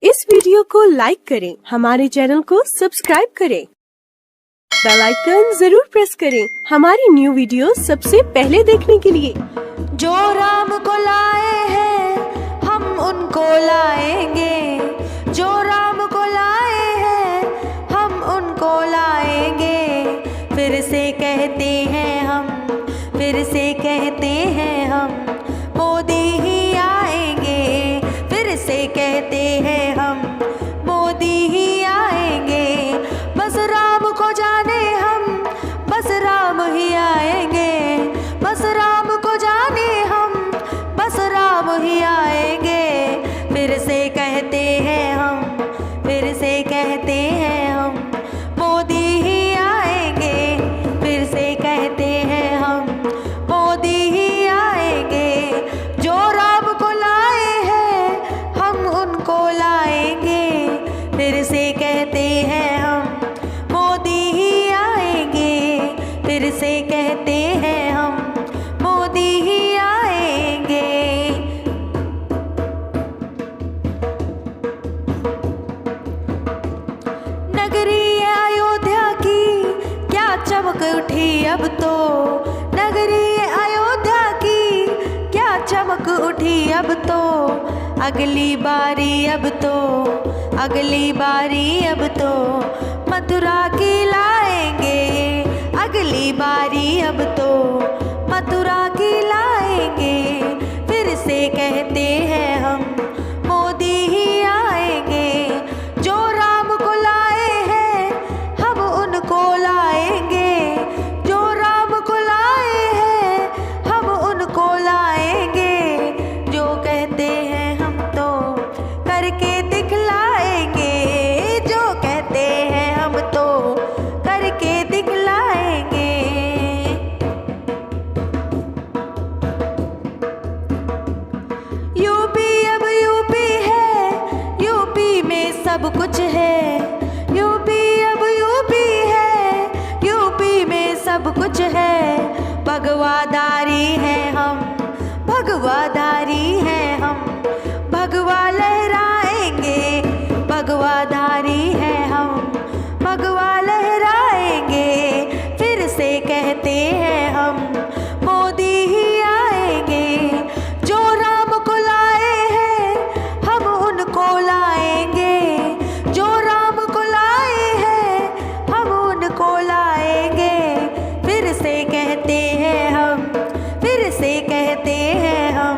इस वीडियो को लाइक करें, हमारे चैनल को सब्सक्राइब करें, बेल आइकन जरूर प्रेस करें हमारी न्यू वीडियो सबसे पहले देखने के लिए। जो राम को लाए हैं हम उनको लाएंगे, जो राम को लाए हैं हम उनको लाएंगे। फिर से कहते हैं हम, फिर से कहते हैं हम, मोदी ही आएंगे। फिर से कहते हैं हम, मोदी ही आएंगे। बस राम को जाने हम, बस राम ही आएंगे। बस राम को जाने हम, बस राम ही आएंगे। फिर से कहते हैं हम, फिर से कहते हैं हम, मोदी ही आएंगे। फिर से कहते हैं हम, मोदी ही आएंगे। जो राम को लाए हैं हम उनको लाएंगे। फिर से कहते हैं हम, मोदी ही आएंगे। फिर से कहते हैं हम, मोदी ही आएंगे। नगरी अयोध्या की क्या चमक उठी अब तो, नगरी अयोध्या की क्या चमक उठी अब तो। अगली बारी अब तो, अगली बारी अब तो मथुरा की लाएंगे। अगली बारी अब तो मथुरा की लाएंगे। फिर से कहते हैं हम, मोदी ही आएंगे। जो राम को लाए हैं हम उनको लाएंगे, जो राम को लाए हैं हम उनको लाएंगे। जो कहते हैं हम तो करके दिखलाएंगे, जो कहते हैं हम तो करके दिखलाएंगे। यूपी अब यूपी है, यूपी में सब कुछ है। यूपी अब यूपी है, यूपी में सब कुछ है। भगवाधारी हैं हम, भगवाधारी हैं हम, भगवा लहराएंगे। भगवाधारी हैं हम, भगवा लहराएंगे। फिर से कहते हैं हम, मोदी ही आएंगे। जो राम को लाए हैं हम उनको लाएंगे, जो राम को लाए हैं हम उनको लाएंगे। फिर से कहते हैं हम, फिर से कहते हैं हम,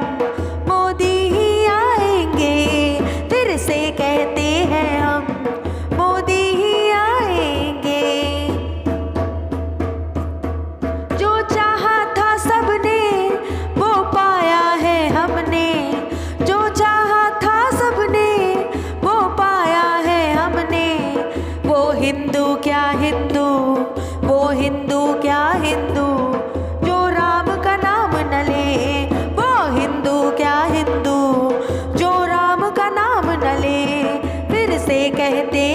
मोदी ही आएंगे। फिर से कहते हैं हम, मोदी ही आएंगे। जो चाहा था सबने वो पाया है हमने, जो चाहा था सबने वो पाया है हमने। वो हिंदू क्या हिंदू, वो हिंदू क्या हिंदू, जो राम का नाम न ले। वो हिंदू क्या हिंदू, जो राम का नाम न ले। फिर से कहते